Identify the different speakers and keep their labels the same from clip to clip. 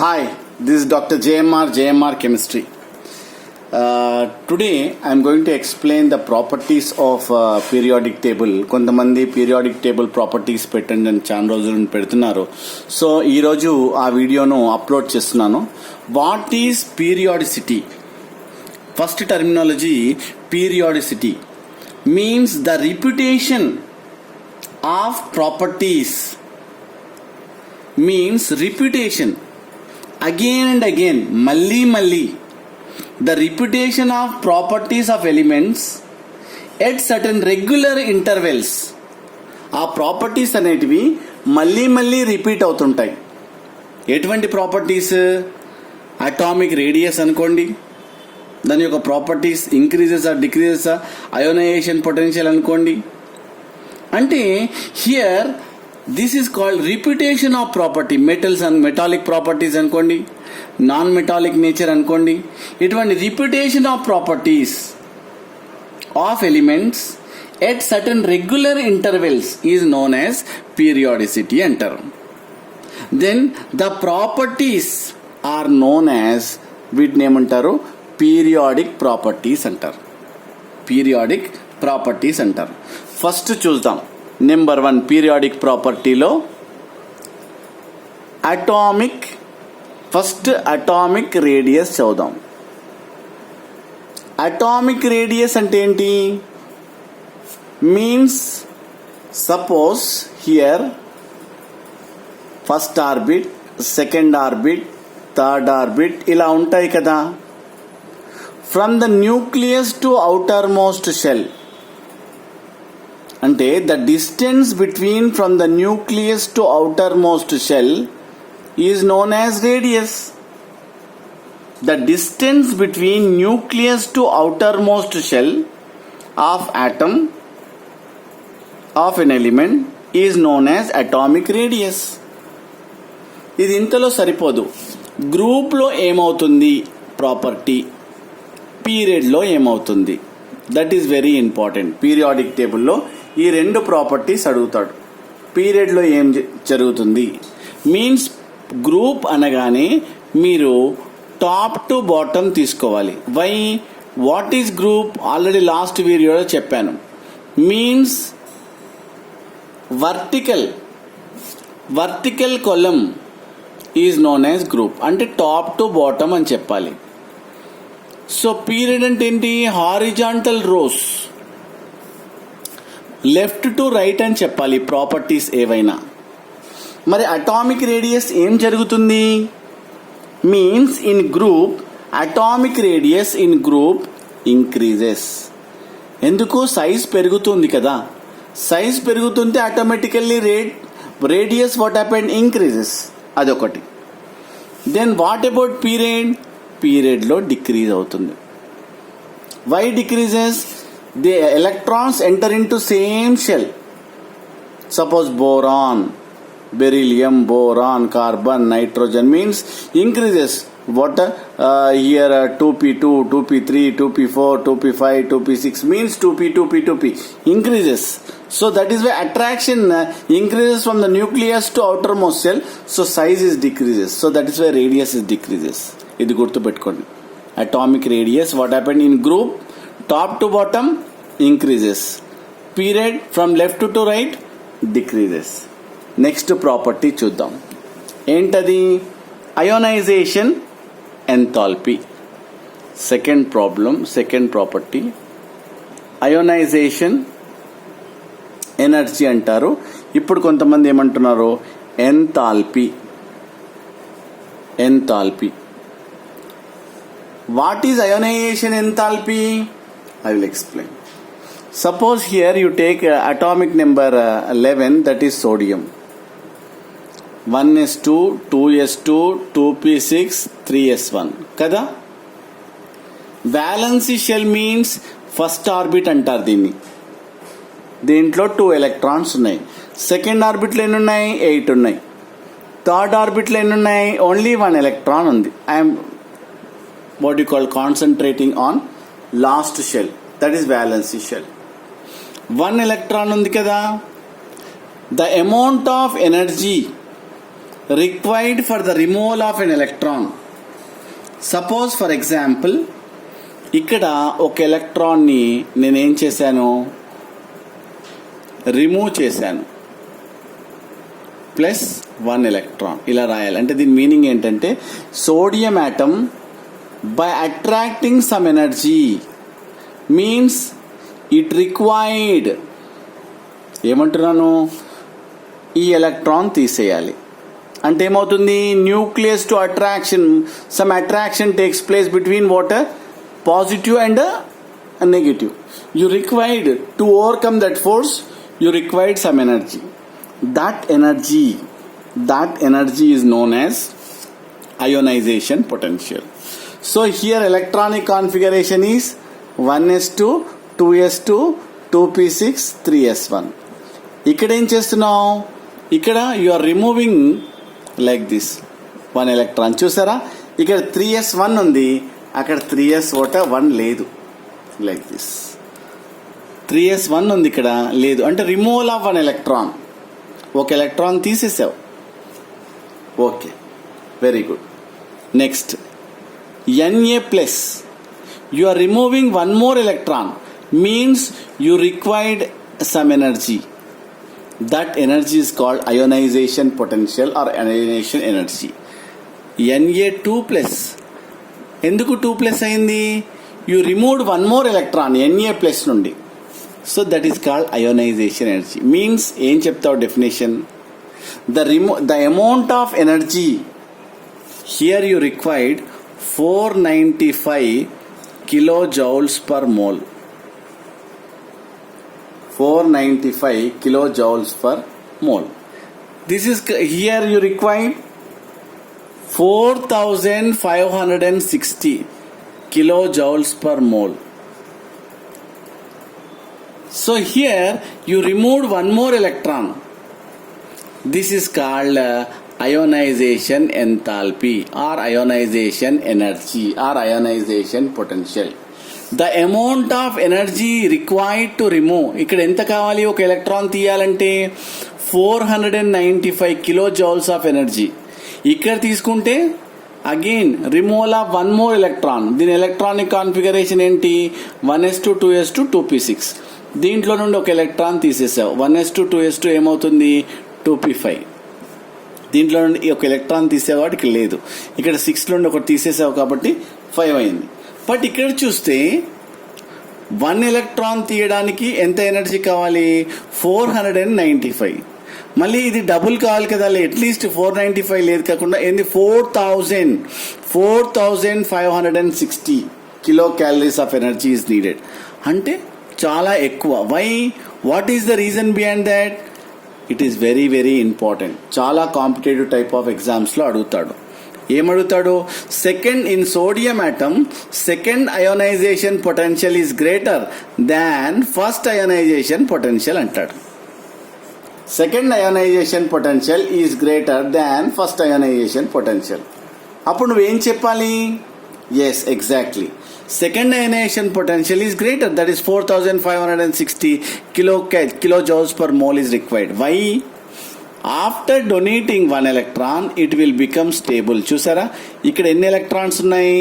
Speaker 1: Hi, this is Dr. JMR Chemistry. Today I am going to explain the properties of periodic table. కొంతమంది periodic table properties పెట్టండి అని చాలా రోజుల నుండి పెడుతున్నారు. సో ఈరోజు ఆ వీడియోను అప్లోడ్ చేస్తున్నాను. What is periodicity? First terminology periodicity means the reputation of properties means reputation again and again malli the reputation of properties of elements at certain regular intervals ఆ ప్రాపర్టీస్ అనేటివి మళ్ళీ రిపీట్ అవుతుంటాయి. ఎటువంటి properties? Atomic radius అనుకోండి, దాని యొక్క properties increases or decreases, ionization potential అనుకోండి. అంటే here this is called repetition of property. Metals and metallic properties అనుకోండి, నాన్ మెటాలిక్ నేచర్ అనుకోండి. ఇటువంటి repetition of properties of elements at certain regular intervals is known as periodicity అంటారు. Then the properties are known as, వీటిని ఏమంటారు? Periodic properties అంటారు. Periodic properties అంటారు. First చూద్దాం. Number 1 periodic ప్రాపర్టీలో అటామిక్, ఫస్ట్ అటామిక్ రేడియస్ చదువుదాం. అటామిక్ రేడియస్ అంటే ఏంటి? Means suppose here first orbit, second orbit, third orbit ఇలా ఉంటాయి కదా. From the nucleus to outermost shell అంటే the distance between from the nucleus to outermost shell is known as radius. The distance between nucleus to outermost shell of atom of an element is known as atomic radius. ఇది ఇంతలో సరిపోదు. గ్రూప్లో ఏమవుతుంది property, పీరియడ్లో ఏమవుతుంది? That is very important. Periodic టేబుల్లో ఈ రెండు ప్రాపర్టీస్ అడుగుతాడు. పీరియడ్లో ఏం జరుగుతుంది మీన్స్ గ్రూప్ అనగానే మీరు టాప్ టు బాటమ్ తీసుకోవాలి. Why? What is group? Already last వీడియోలో చెప్పాను. Means vertical column is known as group. అంటే టాప్ టు బాటమ్ అని చెప్పాలి. సో పీరియడ్ అంటే ఏంటి? Horizontal rows, left to right అని చెప్పాలి ప్రాపర్టీస్ ఏవైనా. మరి అటామిక్ రేడియస్ ఏం జరుగుతుంది? Means in group atomic radius in group increases. ఎందుకు? సైజ్ పెరుగుతుంది కదా. సైజ్ పెరుగుతుంటే automatically radius what happened? Increases. అదొకటి. Then what about period? పీరియడ్లో డిక్రీజ్ అవుతుంది. Why decreases? the electrons enter into same shell. Suppose boron, beryllium, boron, carbon, nitrogen means increases. What here 2p2, 2p3, 2p4, 2p5, 2p6 means 2p, 2p, 2p increases. So that is why attraction increases from the nucleus to outermost shell. So size is decreases. So that is why radius is decreases. ఇది గుర్తు పెట్టుకోండి. Atomic radius what happened in group? Top to bottom increases. Period from left to right decreases. Next property చూద్దాం. ఏంటది? Ionization enthalpy. Second property ionization energy అంటారు. ఇప్పుడు కొంతమంది ఏమంటున్నారు? Enthalpy. What is ionization enthalpy? I will explain. Suppose here you take atomic number 11, that is sodium. 1s2, 2s2, 2p6, 3s1 kada. Valency shell means first orbit అంటారు దీన్ని. దీంట్లో 2 electrons ఉన్నాయి. Second ఆర్బిట్లో ఎన్ని ఉన్నాయి? 8 ఉన్నాయి. థర్డ్ ఆర్బిట్లో ఎన్ని ఉన్నాయి? ఓన్లీ 1 ఎలక్ట్రాన్ ఉంది. I'm what you call concentrating on last shell, that is valency shell. 1 electron ఉంది కదా. the amount of energy required for the removal of an electron. Suppose for example, ఇక్కడ ఒక ఎలక్ట్రాన్ని నేనేం చేశాను, రిమూవ్ చేశాను, ప్లస్ 1 ఎలక్ట్రాన్ ఇలా రాయాలి. అంటే దీని మీనింగ్ ఏంటంటే sodium atom by attracting some energy means it required, ఏమంటున్నాను, ఈ ఎలక్ట్రాన్ తీసేయాలి. అంటే ఏమవుతుంది, nucleus to attraction, some attraction takes place between water positive and negative. You required to overcome that force, you required some energy. that energy is known as ionization potential. So here electronic configuration is 1s2 2s2 2p6 3s1. ఇక్కడ ఏం చేస్తున్నావు, ఇక్కడ you are removing like this 1 electron. చూసారా, ఇక్కడ 3s1 ఉంది, అక్కడ 3s1 లేదు, like this 3s1 ఉంది, ఇక్కడ లేదు. అంటే రిమూవల్ ఆఫ్ 1 ఎలక్ట్రాన్, ఒక ఎలక్ట్రాన్ తీసేసావు. Okay, very good. Next Na plus, you are removing 1 more electron means you required some energy. That energy is called ionization potential or ionization energy. Na2 plus, ఎందుకు 2 plus అయింది, you removed 1 more electron Na plus నుండి. So that is called ionization energy. Means ఏం చెప్తావు definition, the amount of energy here you required 495 kilojoules per mole. 495 kilojoules per mole. This is here you require 4560 kilojoules per mole. So here you removed 1 more electron. This is called ionization enthalpy or ionization energy or ionization potential. The amount of energy required to remove, ఇక్కడ ఎంత కావాలి ఒక electron తీయాలంటే 495 kilojoules of energy. ఇక్కడ తీసుకుంటే again removal of 1 more electron. దీని electronic configuration ఏంటి, 1s2 2s2 2p6. దీంట్లో నుండి ఒక ఎలక్ట్రాన్ తీసేసావు, 1s2 2s2 ఏమవుతుంది 2p5. దీంట్లో నుండి ఒక ఎలక్ట్రాన్ తీసావు కాబట్టి ఇక్కడ లేదు, ఇక్కడ 6 నుండి ఒకటి తీసేసావు కాబట్టి 5 అయింది. బట్ ఇక్కడ చూస్తే 1 ఎలక్ట్రాన్ తీయడానికి ఎంత ఎనర్జీ కావాలి, 495. మళ్ళీ ఇది డబుల్ కావాలి కదా, అట్లీస్ట్ 495 లేదు కాకుండా ఏంది 4560 kilo calories of energy is needed. అంటే చాలా ఎక్కువ. Why, what is the reason behind that, it is very very important. చాలా కాంపిటేటివ్ టైప్ ఆఫ్ ఎగ్జామ్స్లో అడుగుతాడు. ఏమడుగుతాడు, second in sodium atom second ionization potential is greater than first ionization potential అంటాడు. Second ionization potential is greater than first ionization potential. అప్పుడు నువ్వేం చెప్పాలి, yes exactly, second ionization potential is greater, that is 4560 kilojoules per mole is required. Why? After donating 1 electron it will become stable. చూసారా, ఇక్కడ ఎన్ని electrons ఉన్నాయి,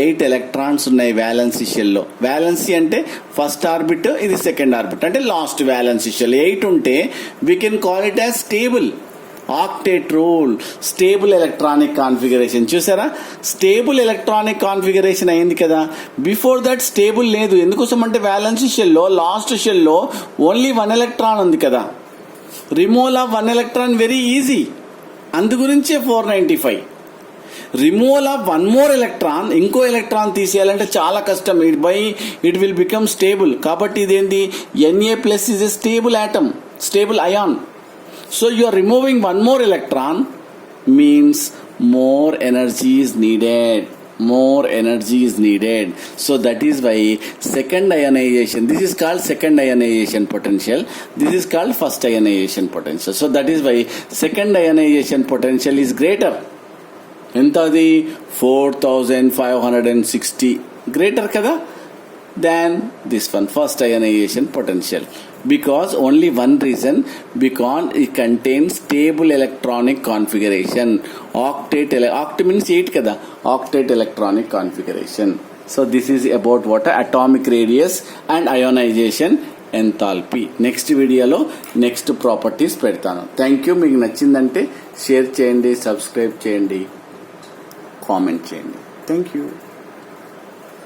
Speaker 1: 8 electrons ఉన్నాయి valency షెల్లో. Valency అంటే first orbit, ఇది సెకండ్ ఆర్బిట్, అంటే లాస్ట్ వ్యాలెన్సీ షెల్ 8 ఉంటే we can call it as stable. Octet rule, stable electronic configuration. చూసారా, స్టేబుల్ ఎలక్ట్రానిక్ కాన్ఫిగరేషన్ అయింది కదా. బిఫోర్ దట్ స్టేబుల్ లేదు. ఎందుకోసం అంటే వ్యాలెన్సీ షెల్లో లాస్ట్ షెల్లో ఓన్లీ 1 ఎలక్ట్రాన్ ఉంది కదా. Removal of 1 electron very easy, అందు గురించే 495. రిమూవల్ ఆఫ్ 1 more ఎలక్ట్రాన్, ఇంకో ఎలక్ట్రాన్ తీసేయాలంటే చాలా కష్టం. It will become stable. కాబట్టి ఇదేంటి, Na plus is a stable atom, stable ion. So you are removing 1 more electron means more energy is needed. More energy is needed. So that is why second ionization, this is called second ionization potential. This is called first ionization potential. So that is why second ionization potential is greater. Entadi 4560 greater kada than this one, first ionization potential. because only one reason, because it contains stable electronic configuration. Octet means 8 kada, octet electronic configuration. So this is about what atomic radius and ionization enthalpy. Next వీడియోలో next properties పెడతాను. Thank you. మీకు నచ్చిందంటే share చేయండి, subscribe చేయండి, comment చేయండి. Thank you.